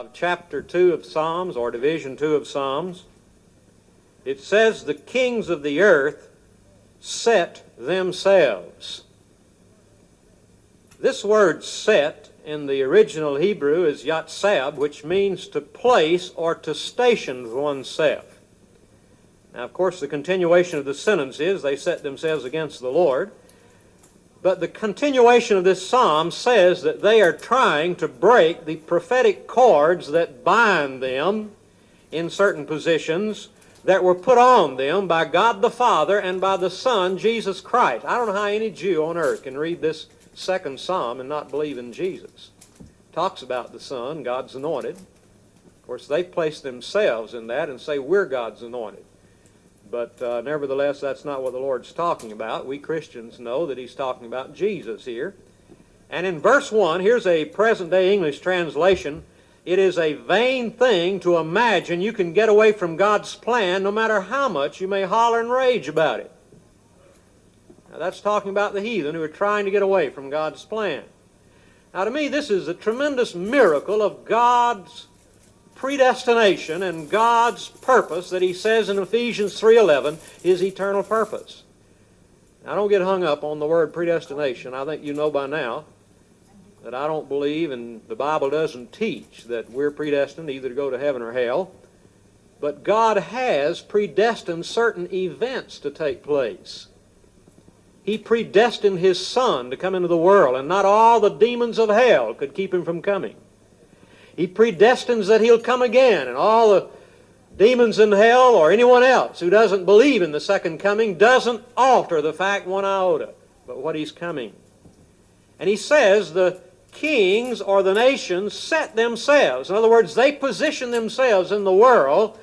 of chapter 2 of Psalms, or division 2 of Psalms, it says, the kings of the earth set themselves. This word set in the original Hebrew is yatsab, which means to place or to station oneself. Now, of course, the continuation of the sentence is they set themselves against the Lord. But the continuation of this psalm says that they are trying to break the prophetic cords that bind them in certain positions that were put on them by God the Father and by the Son, Jesus Christ. I don't know how any Jew on earth can read this second psalm and not believe in Jesus. It talks about the Son, God's anointed. Of course, they place themselves in that and say, we're God's anointed. But nevertheless, that's not what the Lord's talking about. We Christians know that He's talking about Jesus here. And in verse 1, here's a present-day English translation. It is a vain thing to imagine you can get away from God's plan no matter how much you may holler and rage about it. Now, that's talking about the heathen who are trying to get away from God's plan. Now, to me, this is a tremendous miracle of God's predestination and God's purpose that He says in Ephesians 3:11, His eternal purpose. Now, don't get hung up on the word predestination. I think you know by now that I don't believe, and the Bible doesn't teach, that we're predestined either to go to heaven or hell. But God has predestined certain events to take place. He predestined His Son to come into the world, and not all the demons of hell could keep Him from coming. He predestines that He'll come again, and all the demons in hell or anyone else who doesn't believe in the second coming doesn't alter the fact one iota, but what He's coming. And He says the kings or the nations set themselves. In other words, they position themselves in the world,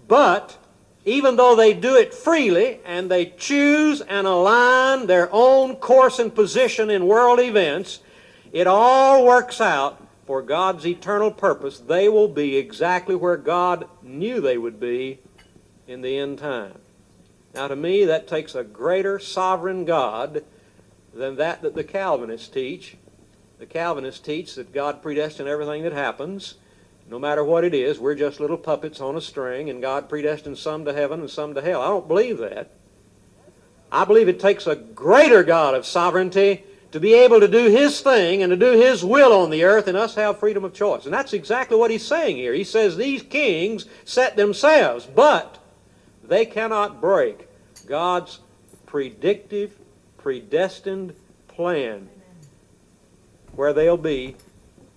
but even though they do it freely and they choose and align their own course and position in world events, it all works out for God's eternal purpose. They will be exactly where God knew they would be in the end time. Now, to me, that takes a greater sovereign God than that the Calvinists teach. The Calvinists teach that God predestined everything that happens. No matter what it is, we're just little puppets on a string, and God predestined some to heaven and some to hell. I don't believe that. I believe it takes a greater God of sovereignty to be able to do His thing and to do His will on the earth, and us have freedom of choice. And that's exactly what He's saying here. He says these kings set themselves, but they cannot break God's predictive, predestined plan where they'll be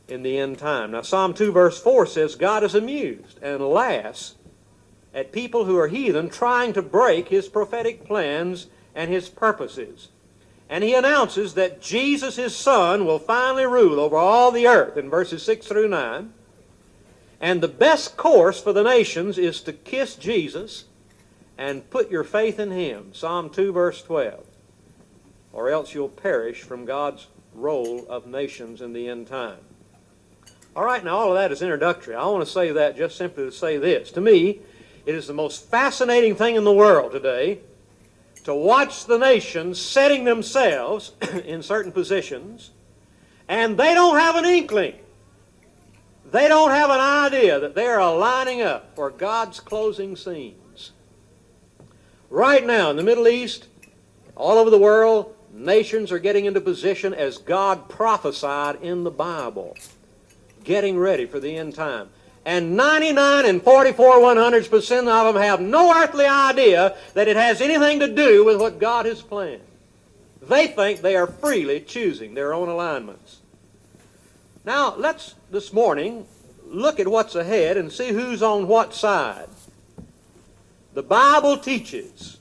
in the end time. Now, Psalm 2 verse 4 says, God is amused and laughs at people who are heathen trying to break His prophetic plans and His purposes. And He announces that Jesus, His Son, will finally rule over all the earth in verses 6 through 9. And the best course for the nations is to kiss Jesus and put your faith in Him. Psalm 2 verse 12. Or else you'll perish from God's roll of nations in the end time. All right, now all of that is introductory. I want to say that just simply to say this. To me, it is the most fascinating thing in the world today to watch the nations setting themselves in certain positions, and they don't have an inkling. They don't have an idea that they are lining up for God's closing scenes. Right now in the Middle East, all over the world, nations are getting into position as God prophesied in the Bible, getting ready for the end time. And 99 and 44/100% of them have no earthly idea that it has anything to do with what God has planned. They think they are freely choosing their own alignments. Now, let's, this morning, look at what's ahead and see who's on what side. The Bible teaches